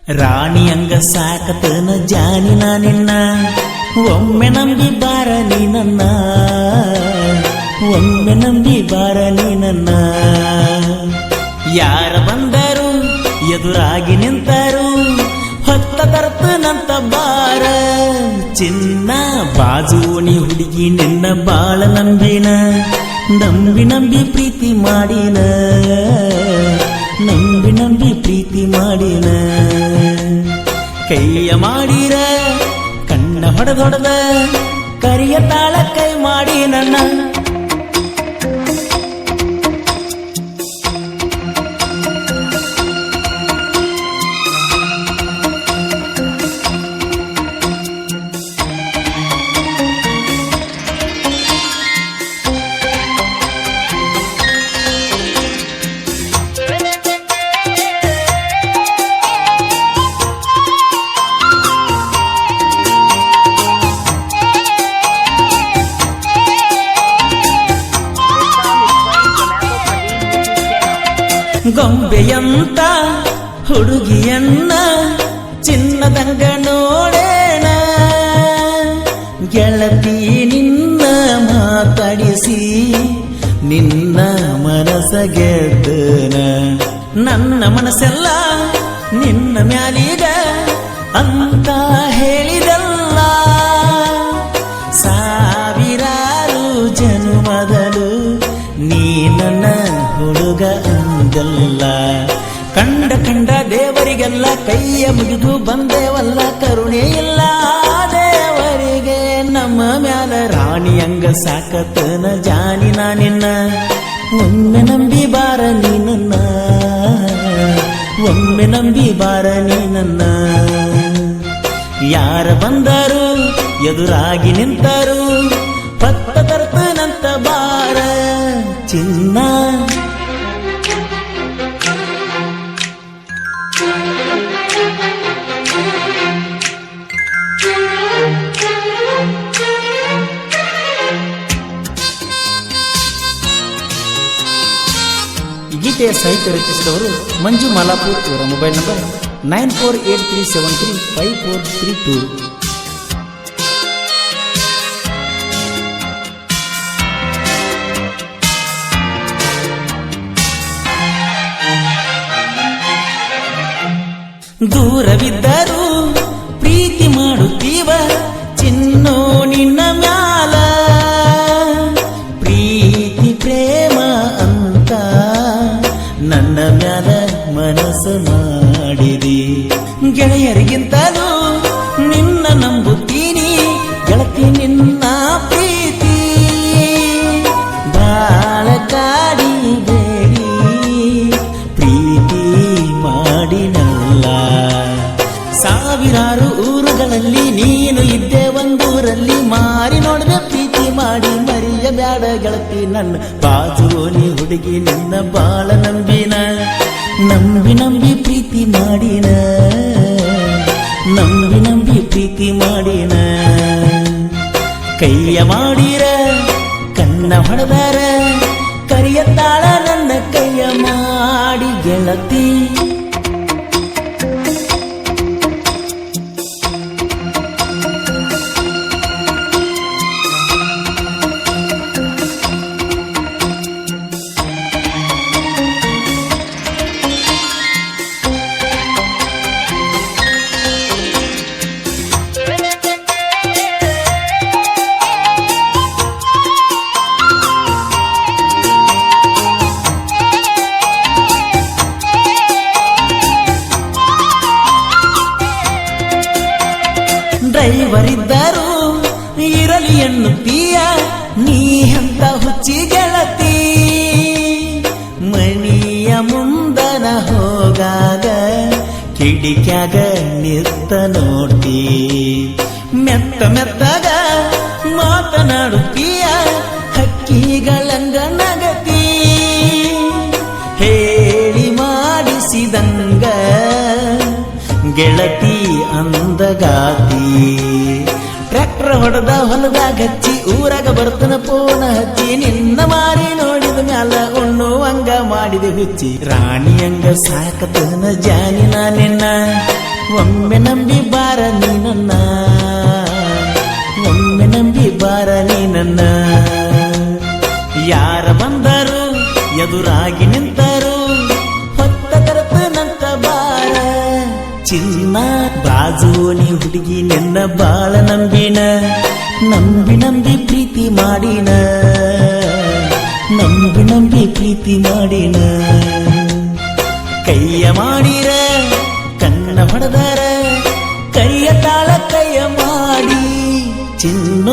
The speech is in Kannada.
ರಾಣಿ ಹಂಗ ಸಾಕತನ ಜಾನಿನ ನಿನ್ನ ಒಮ್ಮೆ ನಂಬಿ ಬಾರ ನೀ ನನ್ನ ಒಮ್ಮೆ ನಂಬಿ ಬಾರ ನೀ ನನ್ನ ಯಾರ ಬಂದರು ಎದುರಾಗಿ ನಿಂತರು ಹೊತ್ತ ತರ್ತನಂತ ಬಾರ ಚಿನ್ನ ಬಾಜುನಿ ಹುಡುಗಿ ನಿನ್ನ ಬಾಳ ನಂಬಿನ ನಂಬಿ ನಂಬಿ ಪ್ರೀತಿ ಮಾಡಿನ ನಂಬಿ ನಂಬಿ ಪ್ರೀತಿ ಮಾಡಿನ ಕೈಯ ಮಾಡಿರ ಕಣ್ಣ ಹೊಡೆದೊಡೆದ ಕರಿಯ ತಾಳ ಕೈ ಮಾಡಿ ನನ್ನ ಗೊಂಬೆಯಂತ ಹುಡುಗಿಯನ್ನ ಚಿನ್ನದಂಗ ನೋಡೇಣ ಗೆಳತಿ ನಿನ್ನ ಮಾತಾಡಿಸಿ ನಿನ್ನ ಮನಸ ಗೆದ್ದನ ನನ್ನ ಮನಸ್ಸೆಲ್ಲ ನಿನ್ನ ಮ್ಯಾಲಿಗ ಅಂತ ಹೇಳಿದಲ್ಲ ಸಾವಿರಾರು ಜನ್ಮದಲು ನೀ ನನ್ನ ಹುಡುಗ ಅಂದಲ್ಲ ಕಂಡ ಕಂಡ ದೇವರಿಗೆಲ್ಲ ಕೈಯ ಮುಗಿದು ಬಂದೇವಲ್ಲ ಕರುಣೆ ಇಲ್ಲ ದೇವರಿಗೆ ನಮ್ಮ ಮ್ಯಾಲ ರಾಣಿ ಹಂಗ ಸಾಕತನ ಜಾನಿನ ನಿನ್ನ ಒಮ್ಮೆ ನಂಬಿ ಬಾರ ನೀ ನನ್ನ ಒಮ್ಮೆ ನಂಬಿ ಬಾರ ನೀ ನನ್ನ ಯಾರ ಬಂದರು ಎದುರಾಗಿ ನಿಂತರು ಪತ್ತ ತರ್ತನಂತ ಬಾರ ಚಿನ್ನ ಗೀತೆಯ ಸಾಹಿತ್ಯ ರಚಿಸಿದವರು ಮಂಜು ಮಾಲಾಪುರ್ ಇವರ ಮೊಬೈಲ್ ನಂಬರ್ 9483735432. ದೂರವಿದ್ದರೂ ಪ್ರೀತಿ ಮಾಡುತ್ತೀವ ಚಿನ್ನೋ ನಿನ್ನ ಮ್ಯಾಲ ಪ್ರೀತಿ ಪ್ರೇಮ ಅಂತ ನನ್ನ ಮ್ಯಾಲ ಮನಸ್ಸು ಮಾಡಿದಿ ಗೆಳೆಯರಿಗಿಂತಲೂ ನಿನ್ನ ನಂಬುತ್ತೀನಿ ಗೆಳತಿ ನಿನ್ನ ಪ್ರೀತಿ ಬಾಳ ಕಾಡಿಬೇಡಿ ಪ್ರೀತಿ ಮಾಡಿನಲ್ಲ ಸಾವಿರಾರು ಊರುಗಳಲ್ಲಿ ನೀನು ಇದ್ದೆ ಒಂದೂರಲ್ಲಿ ಮಾರಿ ನೋಡಿದೆ ಪ್ರೀತಿ ಮಾಡಿ ಮರಿಯ ಬ್ಯಾಡ ಗೆಳತಿ ನನ್ನ ಬಾಜುನಿ ಹುಡುಗಿ ನಿನ್ನ ಬಾಳ ನಂಬಿನ ನಂಬಿ ನಂಬಿ ಪ್ರೀತಿ ಮಾಡಿನ ನಂಬಿ ನಂಬಿ ಪ್ರೀತಿ ಮಾಡಿನ ಕೈಯ ಮಾಡಿರ ಕಣ್ಣ ಹೊಡೆದಾರ ಕರಿಯ ತಾಳ ನನ್ನ ಕೈಯ ಮಾಡಿ ಗೆಳತಿ ಡ್ರೈವರ್ ಇದ್ದರು ಇರಲಿ ಎನ್ನುತ್ತೀಯ ನೀ ಅಂತ ಹುಚ್ಚಿ ಗೆಳತಿ ಮನಿಯ ಮುಂದನ ಹೋಗಾಗ ಕಿಡಿಕ್ಯಾಗ ನಿತ್ತ ನೋಡ್ತಿ ಮೆತ್ತ ಮೆತ್ತಗ ಮಾತನಾಡುತ್ತೀಯ ಹಕ್ಕಿಗಳಂಗ ನಗತಿ ಹೇಳಿ ಮಾಡಿಸಿದಂಗ ಗೆಳತಿ ಅಂದಗಾತಿ ಟ್ರ್ಯಾಕ್ಟರ್ ಹೊಡೆದ ಹೊಲದಾಗ ಹಚ್ಚಿ ಊರಾಗ ಬರ್ತನ ಪೋಣ ಹಚ್ಚಿ ನಿನ್ನ ಮಾರಿ ನೋಡಿದ ಮ್ಯಾಲ ಉಣ್ಣುವಂಗ ಮಾಡಿದ ಹುಚ್ಚಿ ರಾಣಿ ಹಂಗ ಸಾಕತನ ಜಾನಿನ ನಿನ್ನ ಯಾರ ಬಂದರು ಎದುರಾಗಿ ನಿಂತರು ಹೊತ್ತ ಕರೆತನಂತ ಬಾರ ಚಿನ್ನ ಬಾಜುವನಿ ಹುಡುಗಿ ನಿನ್ನ ಬಾಳ ನಂಬಿನ ನಂಬಿ ನಂಬಿ ಪ್ರೀತಿ ಮಾಡಿನ ನಂಬಿ ನಂಬಿ ಪ್ರೀತಿ ಮಾಡಿನ ಕೈಯ ಮಾಡಿರ ಕಣ್ಣ ಹೊಡೆದರ ಕೈಯ ತಾಳ ಕೈಯ ಮಾಡಿ ಚಿನ್ನ